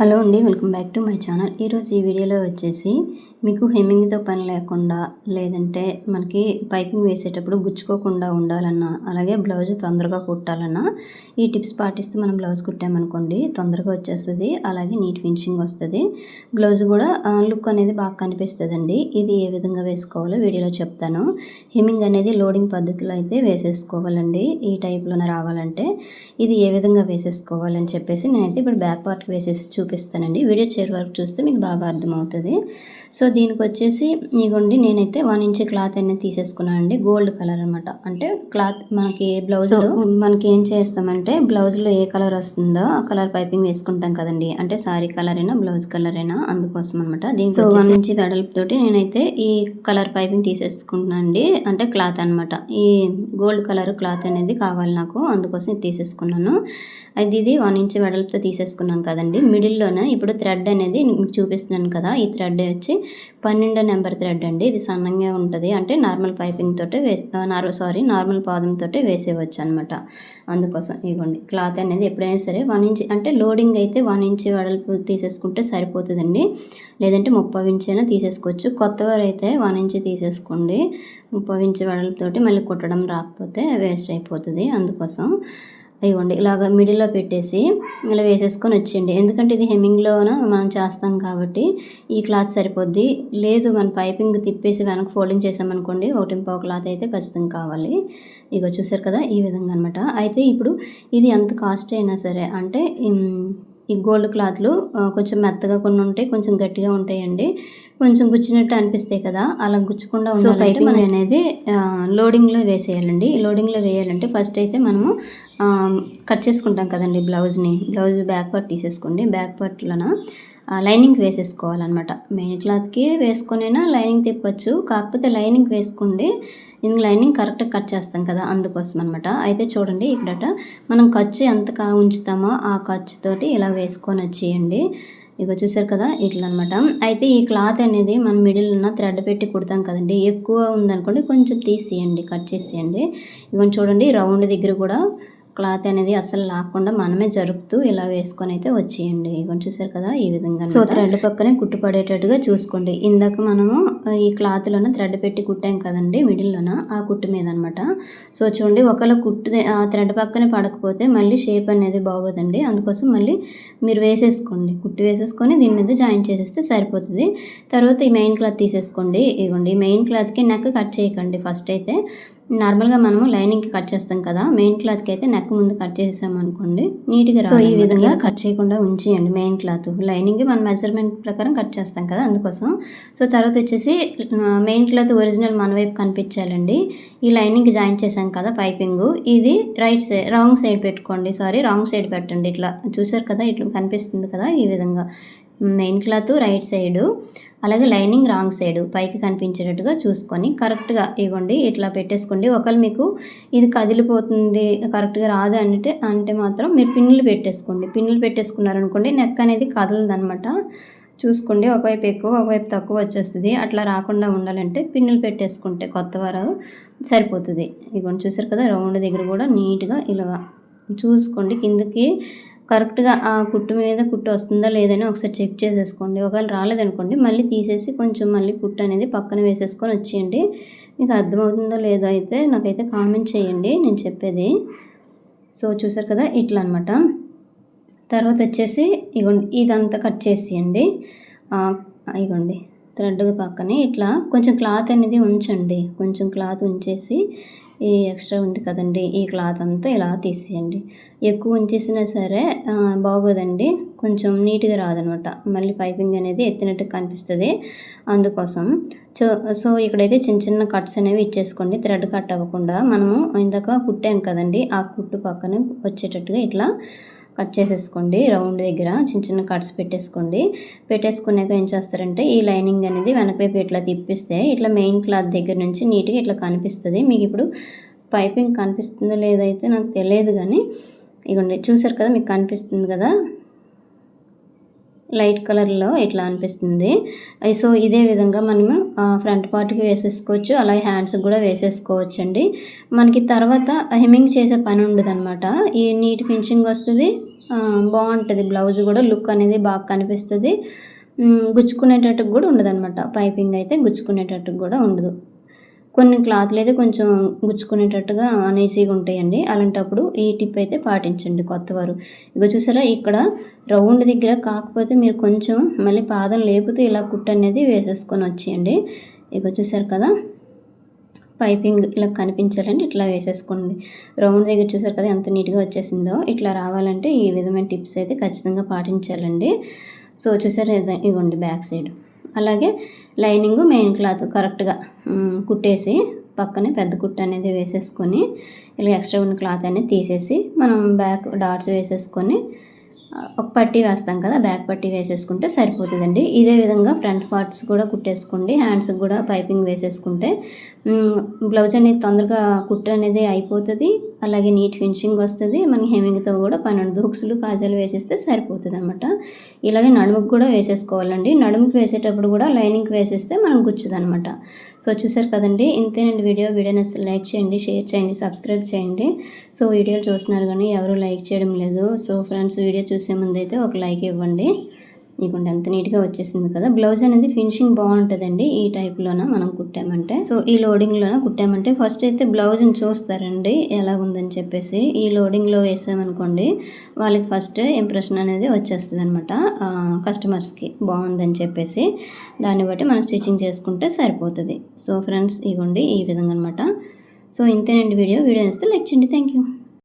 Hello అండి, welcome back to my channel. ఈరోజు ఈ వీడియోలో వచ్చేసి మీకు హెమ్మింగ్తో పని లేకుండా, లేదంటే మనకి పైపింగ్ వేసేటప్పుడు గుచ్చుకోకుండా ఉండాలన్నా, అలాగే బ్లౌజ్ తొందరగా కుట్టాలన్నా ఈ టిప్స్ పాటిస్తూ మనం బ్లౌజ్ కుట్టామనుకోండి తొందరగా వచ్చేస్తుంది, అలాగే నీట్ ఫినిషింగ్ వస్తుంది. బ్లౌజ్ కూడా లుక్ అనేది బాగా కనిపిస్తుందండి. ఇది ఏ విధంగా వేసుకోవాలో వీడియోలో చెప్తాను. హెమ్మింగ్ అనేది లోడింగ్ పద్ధతిలో అయితే వేసేసుకోవాలండి. ఈ టైప్లోనే రావాలంటే ఇది ఏ విధంగా వేసేసుకోవాలని చెప్పేసి నేనైతే ఇప్పుడు బ్యాక్ పార్ట్కి వేసేసి చూపిస్తానండి. వీడియో చివరి వరకు చూస్తే మీకు బాగా అర్థమవుతుంది. సో దీనికి వచ్చేసి ఇగోండి, నేనైతే 1 ఇంచ్ క్లాత్ అనేది తీసేసుకున్నానండి. గోల్డ్ కలర్ అనమాట. అంటే క్లాత్ మనకి బ్లౌజ్లో మనకి ఏం చేస్తామంటే బ్లౌజ్లో ఏ కలర్ వస్తుందో ఆ కలర్ పైపింగ్ వేసుకుంటాం కదండి. అంటే సారీ కలర్ అయినా బ్లౌజ్ కలర్ అయినా, అందుకోసం అనమాట. దీనికి 1 ఇంచ్ వెడల్పుతోటి నేనైతే ఈ కలర్ పైపింగ్ తీసేసుకుంటున్నాను అండి. అంటే క్లాత్ అనమాట. ఈ గోల్డ్ కలర్ క్లాత్ అనేది కావాలి నాకు, అందుకోసం ఇది తీసేసుకున్నాను. అది ఇది 1 ఇంచ్ వెడల్పుతో తీసేసుకున్నాం కదండి. మిడిల్లోనే ఇప్పుడు థ్రెడ్ అనేది మీకు చూపిస్తున్నాను కదా, ఈ థ్రెడ్ వచ్చి 12 నెంబర్ థ్రెడ్ అండి. ఇది సన్నంగా ఉంటుంది. అంటే నార్మల్ పైపింగ్ తోటి నార్మల్ పాదంతో వేసేవచ్చు అనమాట. అందుకోసం ఇవ్వండి, క్లాత్ అనేది ఎప్పుడైనా సరే 1 ఇంచ్ అంటే లోడింగ్ అయితే 1 ఇంచ్ వెడల్పు తీసేసుకుంటే సరిపోతుందండి. లేదంటే 30 ఇంచ్ అయినా తీసేసుకోవచ్చు. కొత్తవారు అయితే 1 ఇంచ్ తీసేసుకోండి. 30 ఇంచ్ వెడల్పుతోటి మళ్ళీ కుట్టడం రాకపోతే వేస్ట్ అయిపోతుంది. అందుకోసం ఇవ్వండి, ఇలాగ మిడిల్లో పెట్టేసి ఇలా వేసేసుకొని వచ్చేయండి. ఎందుకంటే ఇది హెమ్మింగ్లోన మనం చేస్తాం కాబట్టి ఈ క్లాత్ సరిపోద్ది. లేదు మన పైపింగ్ తిప్పేసి వెనక్కి ఫోల్డింగ్ చేసామనుకోండి 1.5 క్లాత్ అయితే ఖచ్చితంగా కావాలి. ఇగో చూసారు కదా, ఈ విధంగా అనమాట. అయితే ఇప్పుడు ఇది ఎంత కాస్ట్ అయినా సరే, అంటే ఈ గోల్డ్ క్లాత్లు కొంచెం మెత్తగా కొన్ని ఉంటాయి, కొంచెం గట్టిగా ఉంటాయండి. కొంచెం గుచ్చినట్టు అనిపిస్తాయి కదా, అలా గుచ్చకుండా ఉండాలంటే మనం అనేది లోడింగ్లో వేసేయాలండి. లోడింగ్లో వేయాలంటే ఫస్ట్ అయితే మనము కట్ చేసుకుంటాం కదండి బ్లౌజ్ బ్యాక్ పార్ట్ తీసేసుకోండి. బ్యాక్ పార్ట్లోన లైనింగ్ వేసేసుకోవాలన్నమాట. మెయిన్ క్లాత్కి వేసుకొనైనా లైనింగ్ తిప్పచ్చు, కాకపోతే లైనింగ్ వేసుకోండి. ఇందులో లైనింగ్ కరెక్ట్గా కట్ చేస్తాం కదా, అందుకోసం అనమాట. అయితే చూడండి, ఇక్కడట మనం ఖర్చు ఎంత ఉంచుతామో ఆ ఖర్చుతోటి ఇలా వేసుకొని వచ్చేయండి. ఇక చూసారు కదా, ఇట్లా అనమాట. అయితే ఈ క్లాత్ అనేది మనం మిడిల్ ఉన్న థ్రెడ్ పెట్టి కుడతాం కదండి. ఎక్కువ ఉందనుకోండి కొంచెం తీసేయండి, కట్ చేసేయండి. ఇక చూడండి, రౌండ్ దగ్గర కూడా క్లాత్ అనేది అసలు లాక్కుండా మనమే జరుపుతూ ఇలా వేసుకొని అయితే వచ్చేయండి. ఇక చూసారు కదా, ఈ విధంగా. సో థ్రెడ్ పక్కనే కుట్టు పడేటట్టుగా చూసుకోండి. ఇందాక మనము ఈ క్లాత్లోన థ్రెడ్ పెట్టి కుట్టాం కదండి మిడిల్లోన, ఆ కుట్టు మీద అనమాట. సో చూడండి, ఒకవేళ ఆ థ్రెడ్ పక్కనే పడకపోతే మళ్ళీ షేప్ అనేది బాగోదండి. అందుకోసం మళ్ళీ మీరు వేసేసుకోండి, కుట్టు వేసేసుకొని దీని మీద జాయిన్ చేసేస్తే సరిపోతుంది. తర్వాత ఈ మెయిన్ క్లాత్ తీసేసుకోండి. ఇగోండి, ఈ మెయిన్ క్లాత్కి నెక్ కట్ చేయకండి. ఫస్ట్ అయితే నార్మల్గా మనము లైనింగ్కి కట్ చేస్తాం కదా, మెయిన్ క్లాత్కి అయితే నెక్ ముందు కట్ చేసామనుకోండి నీట్గా రాదు. సో ఈ విధంగా కట్ చేయకుండా ఉంచేయండి. మెయిన్ క్లాత్ లైనింగ్ మన మెజర్మెంట్ ప్రకారం కట్ చేస్తాం కదా, అందుకోసం. సో తర్వాత వచ్చేసి మెయిన్ క్లాత్ ఒరిజినల్ మన వైపు కనిపించాలండి. ఈ లైనింగ్ జాయిన్ చేసాం కదా పైపింగ్, ఇది రాంగ్ సైడ్ పెట్టుకోండి. రాంగ్ సైడ్ పెట్టండి. ఇట్లా చూసారు కదా, ఇట్లా కనిపిస్తుంది కదా, ఈ విధంగా మెయిన్ క్లాత్ రైట్ సైడు, అలాగే లైనింగ్ రాంగ్ సైడ్ పైకి కనిపించేటట్టుగా చూసుకొని కరెక్ట్గా ఇవ్వండి, ఇట్లా పెట్టేసుకోండి. ఒకవేళ మీకు ఇది కదిలిపోతుంది, కరెక్ట్గా రాదు అంటే మాత్రం మీరు పిన్నులు పెట్టేసుకోండి. పిన్నులు పెట్టేసుకున్నారనుకోండి నెక్ అనేది కదలదనమాట. చూసుకోండి, ఒకవైపు ఎక్కువ ఒకవైపు తక్కువ వచ్చేస్తుంది. అట్లా రాకుండా ఉండాలంటే పిన్నులు పెట్టేసుకుంటే కొత్తవారు సరిపోతుంది. ఇవ్వండి, చూసారు కదా, రౌండ్ దగ్గర కూడా నీట్గా ఇలా చూసుకోండి. కిందకి కరెక్ట్గా ఆ కుట్టు మీద కుట్టు వస్తుందా లేదని ఒకసారి చెక్ చేసేసుకోండి. ఒకవేళ రాలేదనుకోండి మళ్ళీ తీసేసి కొంచెం మళ్ళీ కుట్టు అనేది పక్కన వేసేసుకొని వచ్చేయండి. మీకు అర్థమవుతుందో లేదో అయితే నాకైతే కామెంట్ చేయండి నేను చెప్పేది. సో చూసారు కదా, ఇట్లా అనమాట. తర్వాత వచ్చేసి ఇగోండి, ఇదంతా కట్ చేసేయండి. ఇగోండి, థ్రెడ్ పక్కనే ఇట్లా కొంచెం క్లాత్ అనేది ఉంచండి. కొంచెం క్లాత్ ఉంచేసి ఈ ఎక్స్ట్రా ఉంది కదండి, ఈ క్లాత్ అంతా ఇలా తీసేయండి. ఎక్కువ ఉంచేసినా సరే బాగోదండి, కొంచెం నీట్గా రాదనమాట. మళ్ళీ పైపింగ్ అనేది ఎత్తినట్టు కనిపిస్తుంది, అందుకోసం. సో ఇక్కడైతే చిన్న చిన్న కట్స్ అనేవి ఇచ్చేసుకోండి. థ్రెడ్ కట్ అవ్వకుండా మనము ఇందాక కుట్టాం కదండి, ఆ కుట్టు పక్కన వచ్చేటట్టుగా ఇట్లా కట్ చేసేసుకోండి. రౌండ్ దగ్గర చిన్న చిన్న కట్స్ పెట్టేసుకున్నాక ఏం చేస్తారంటే ఈ లైనింగ్ అనేది వెనకవైపు ఇట్లా తిప్పిస్తే ఇట్లా మెయిన్ క్లాత్ దగ్గర నుంచి నీట్గా ఇట్లా కనిపిస్తుంది. మీకు ఇప్పుడు పైపింగ్ కనిపిస్తుందో లేదైతే నాకు తెలియదు, కానీ ఇగోండి చూసారు కదా, మీకు కనిపిస్తుంది కదా, లైట్ కలర్లో ఇట్లా అనిపిస్తుంది. సో ఇదే విధంగా మనము ఫ్రంట్ పార్ట్కి వేసేసుకోవచ్చు, అలాగే హ్యాండ్స్కి కూడా వేసేసుకోవచ్చు అండి. మనకి తర్వాత హెమ్మింగ్ చేసే పని ఉండదు అనమాట. ఈ నీట్ ఫినిషింగ్ వస్తుంది, బాగుంటుంది. బ్లౌజ్ కూడా లుక్ అనేది బాగా కనిపిస్తుంది. గుచ్చుకునేటట్టు కూడా ఉండదనమాట. పైపింగ్ అయితే గుచ్చుకునేటట్టు కూడా ఉండదు. కొన్ని క్లాత్లు అయితే కొంచెం గుచ్చుకునేటట్టుగా అనీజీగా ఉంటాయండి. అలాంటప్పుడు ఈ టిప్ అయితే పాటించండి కొత్తవారు. ఇగో చూసారా, ఇక్కడ రౌండ్ దగ్గర కాకపోతే మీరు కొంచెం మళ్ళీ పాదం లేపుతూ ఇలా కుట్టు అనేది వేసేసుకొని వచ్చేయండి. ఇగో చూసారు కదా, పైపింగ్ ఇలా కనిపించాలంటే ఇట్లా వేసేసుకోండి. రౌండ్ దగ్గర చూసారు కదా ఎంత నీట్గా వచ్చేసిందో. ఇట్లా రావాలంటే ఈ విధమైన టిప్స్ అయితే ఖచ్చితంగా పాటించాలండి. సో చూసారు, ఇవ్వండి బ్యాక్ సైడ్. అలాగే లైనింగ్ మెయిన్ క్లాత్ కరెక్ట్గా కుట్టేసి పక్కనే పెద్ద కుట్టు అనేది వేసేసుకొని ఇలా ఎక్స్ట్రా ఉన్న క్లాత్ అనేది తీసేసి మనం బ్యాక్ డాట్స్ వేసేసుకొని ఒక పట్టీ వేస్తాం కదా, బ్యాక్ పట్టీ వేసేసుకుంటే సరిపోతుందండి. ఇదే విధంగా ఫ్రంట్ పార్ట్స్ కూడా కుట్టేసుకోండి. హ్యాండ్స్కి కూడా పైపింగ్ వేసేసుకుంటే బ్లౌజ్ అనేది తొందరగా కుట్టు అనేది అయిపోతుంది. అలాగే నీట్ ఫినిషింగ్ వస్తుంది. మన హెమ్మింగ్తో కూడా 12 హుక్స్లు కాజాలు వేసేస్తే సరిపోతుంది అనమాట. ఇలాగే నడుముకి కూడా వేసేసుకోవాలండి. నడుముకి వేసేటప్పుడు కూడా లైనింగ్కి వేసేస్తే మనం గుచ్చదనమాట. సో చూసారు కదండి, ఇంతేనండి వీడియో నచ్చితే లైక్ చేయండి, షేర్ చేయండి, సబ్స్క్రైబ్ చేయండి. సో వీడియోలు చూస్తున్నారు కానీ ఎవరు లైక్ చేయడం లేదు. సో ఫ్రెండ్స్, వీడియో చూసే ముందు అయితే ఒక లైక్ ఇవ్వండి. నీకుంటే ఎంత నీట్గా వచ్చేసింది కదా. బ్లౌజ్ అనేది ఫినిషింగ్ బాగుంటుందండి ఈ టైప్లోన మనం కుట్టామంటే. సో ఈ లోడింగ్లోన కుట్టామంటే ఫస్ట్ అయితే బ్లౌజ్ని చూస్తారండి ఎలా ఉందని చెప్పేసి. ఈ లోడింగ్లో వేసామనుకోండి వాళ్ళకి ఫస్ట్ ఇంప్రెషన్ అనేది వచ్చేస్తుంది అనమాట, కస్టమర్స్కి బాగుందని చెప్పేసి. దాన్ని బట్టి మనం స్టిచ్చింగ్ చేసుకుంటే సరిపోతుంది. సో ఫ్రెండ్స్, ఇగోండి ఈ విధంగా అనమాట. సో ఇంతేనండి వీడియో నచ్చితే లైక్ చేయండి. Thank you.